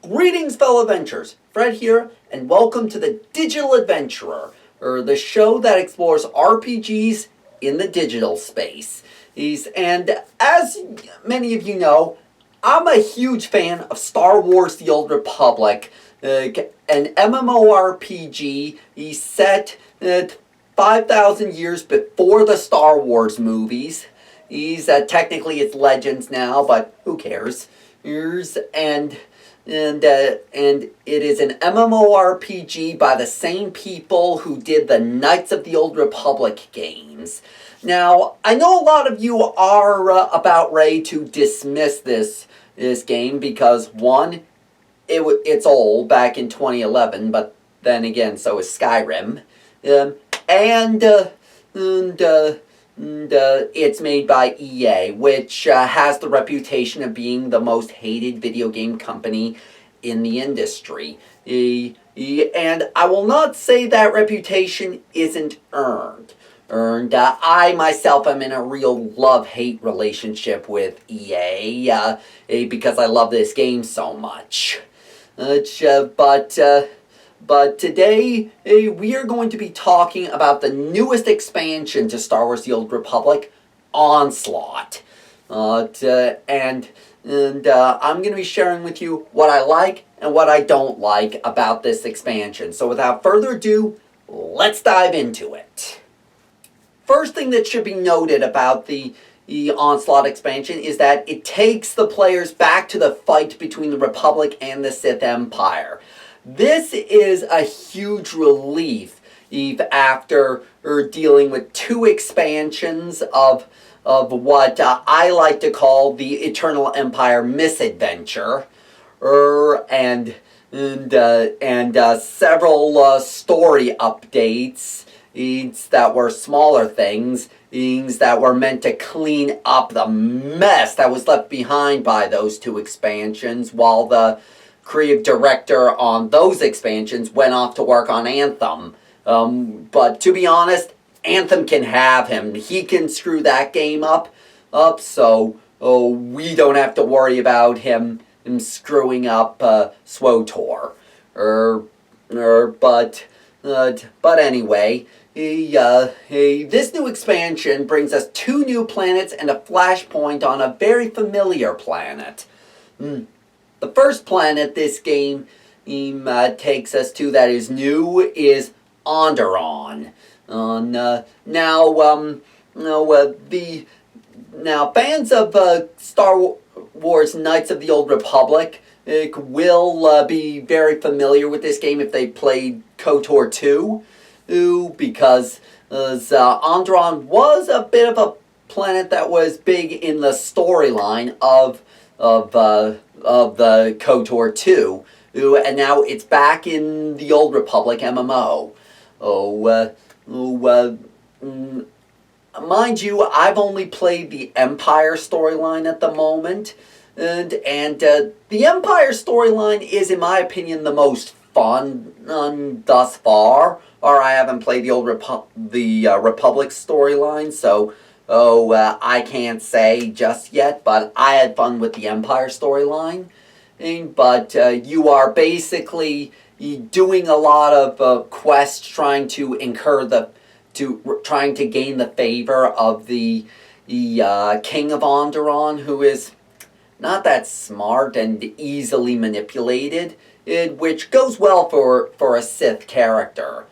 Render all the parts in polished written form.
Greetings, fellow adventurers. Fred here, and welcome to the Digital Adventurer, or the show that explores RPGs in the digital space. And as many of you know, I'm a huge fan of Star Wars: The Old Republic, an MMORPG set 5,000 years before the Star Wars movies. Technically it's Legends now, but who cares? And it is an MMORPG by the same people who did the Knights of the Old Republic games. Now, I know a lot of you are about ready to dismiss this game because, one, it's old, back in 2011, but then again, so is Skyrim. It's made by EA, which has the reputation of being the most hated video game company in the industry. And I will not say that reputation isn't earned. I myself am in a real love-hate relationship with EA because I love this game so much. But today, we are going to be talking about the newest expansion to Star Wars: The Old Republic, Onslaught. I'm going to be sharing with you what I like and what I don't like about this expansion. So without further ado, let's dive into it. First thing that should be noted about the Onslaught expansion is that it takes the players back to the fight between the Republic and the Sith Empire. This is a huge relief after dealing with two expansions of what I like to call the Eternal Empire misadventure, and several story updates that were smaller things that were meant to clean up the mess that was left behind by those two expansions, while the creative director on those expansions went off to work on Anthem. But to be honest, Anthem can have him. He can screw that game up, so we don't have to worry about him screwing up SWTOR. But anyway, this new expansion brings us 2 new planets and a flashpoint on a very familiar planet. The first planet this game takes us to that is new is Onderon. Now fans of Star Wars: Knights of the Old Republic will be very familiar with this game if they played KOTOR 2, because Onderon was a bit of a planet that was big in the storyline of the KOTOR 2, and now it's back in the Old Republic MMO. Mind you, I've only played the Empire storyline at the moment, and the Empire storyline is, in my opinion, the most fun thus far. Or I haven't played the Republic storyline, so I can't say just yet, but I had fun with the Empire storyline. But you are basically doing a lot of quests trying to trying to gain the favor of the King of Onderon, who is not that smart and easily manipulated, which goes well for a Sith character.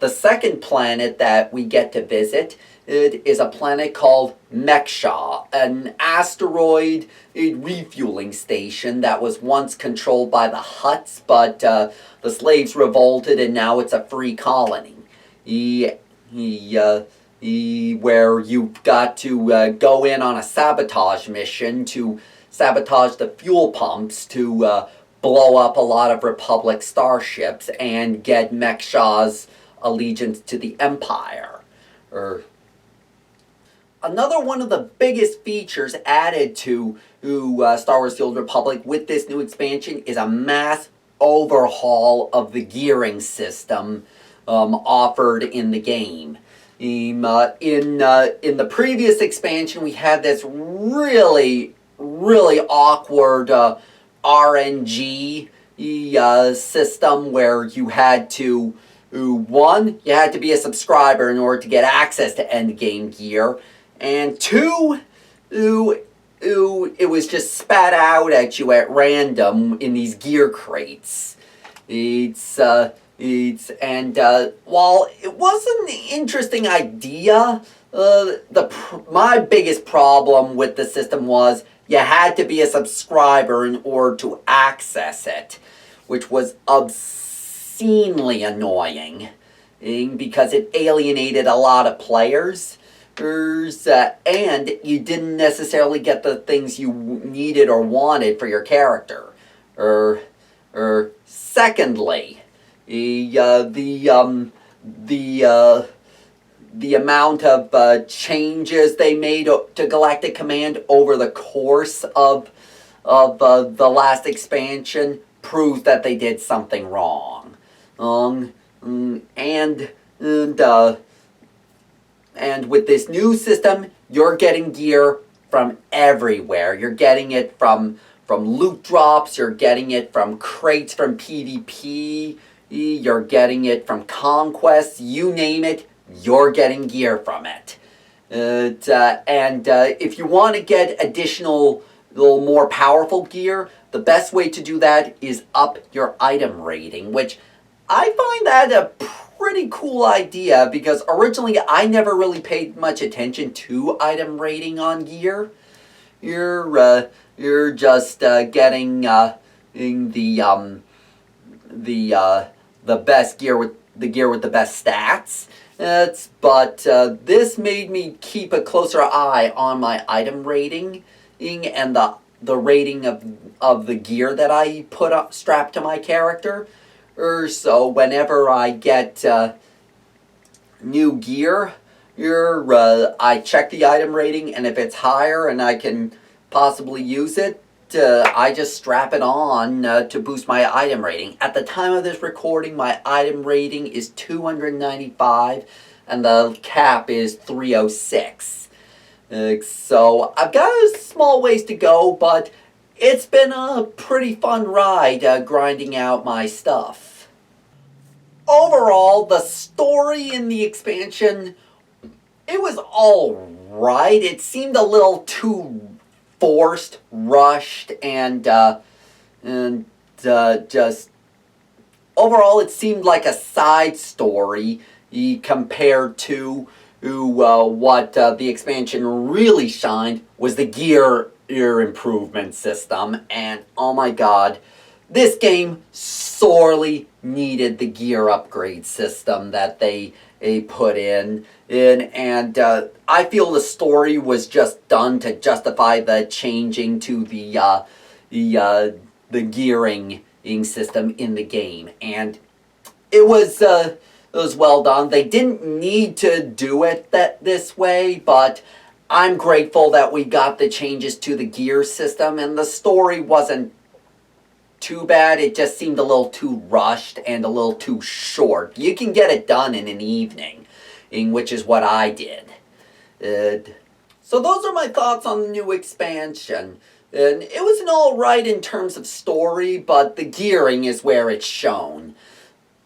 The second planet that we get to visit, it is a planet called Meksha, an asteroid refueling station that was once controlled by the Hutts, but the slaves revolted and now it's a free colony. Where you've got to go in on a sabotage mission to sabotage the fuel pumps to blow up a lot of Republic starships and get Meksha's allegiance to the Empire. Another one of the biggest features added to Star Wars: The Old Republic with this new expansion is a mass overhaul of the gearing system offered in the game. In the previous expansion, we had this really really awkward RNG system where you had to, one, you had to be a subscriber in order to get access to endgame gear, and two, it was just spat out at you at random in these gear crates. While it was an interesting idea, my biggest problem with the system was you had to be a subscriber in order to access it, which was obscenely annoying because it alienated a lot of players. And you didn't necessarily get the things you needed or wanted for your character. Secondly, the amount of changes they made to Galactic Command over the course of the last expansion proves that they did something wrong. And with this new system, you're getting gear from everywhere. You're getting it from loot drops, you're getting it from crates from PvP, you're getting it from conquests, you name it, you're getting gear from it. If you want to get additional, little more powerful gear, the best way to do that is up your item rating, which I find that a pretty cool idea because originally I never really paid much attention to item rating on gear. You're just getting the best gear with the best stats. But this made me keep a closer eye on my item rating and the rating of the gear that I put strapped to my character. So whenever I get new gear, I check the item rating, and if it's higher and I can possibly use it, I just strap it on to boost my item rating. At the time of this recording, my item rating is 295 and the cap is 306. So I've got a small ways to go, but it's been a pretty fun ride grinding out my stuff. Overall, the story in the expansion, it was alright. It seemed a little too forced, rushed, and just overall it seemed like a side story compared to what the expansion really shined was the gear improvement system. And oh my god, this game sorely needed the gear upgrade system that they put in, and I feel the story was just done to justify the changing to the gearing system in the game, and it was well done. They didn't need to do it this way, but I'm grateful that we got the changes to the gear system, and the story wasn't too bad. It just seemed a little too rushed and a little too short. You can get it done in an evening, which is what I did. So those are my thoughts on the new expansion. And it was an alright in terms of story, but the gearing is where it's shown.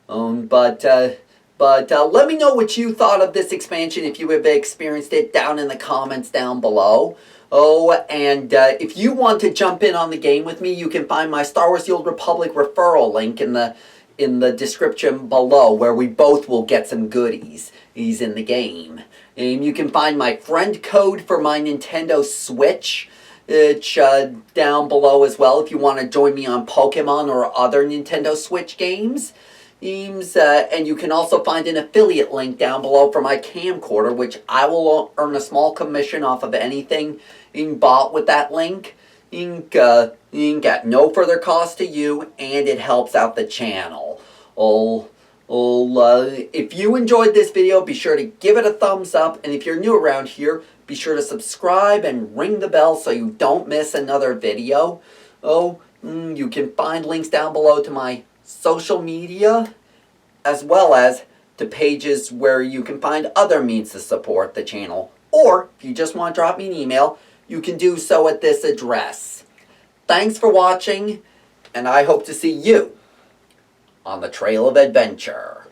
But let me know what you thought of this expansion if you have experienced it down in the comments down below. And if you want to jump in on the game with me, you can find my Star Wars The Old Republic referral link in the description below, where we both will get some goodies in the game. And you can find my friend code for my Nintendo Switch down below as well if you want to join me on Pokemon or other Nintendo Switch games. And you can also find an affiliate link down below for my camcorder, which I will earn a small commission off of anything bought with that link. At no further cost to you, and it helps out the channel. If you enjoyed this video, be sure to give it a thumbs up, and if you're new around here, be sure to subscribe and ring the bell so you don't miss another video. You can find links down below to my social media, as well as to pages where you can find other means to support the channel. Or, if you just want to drop me an email, you can do so at this address. Thanks for watching, and I hope to see you on the Trail of Adventure.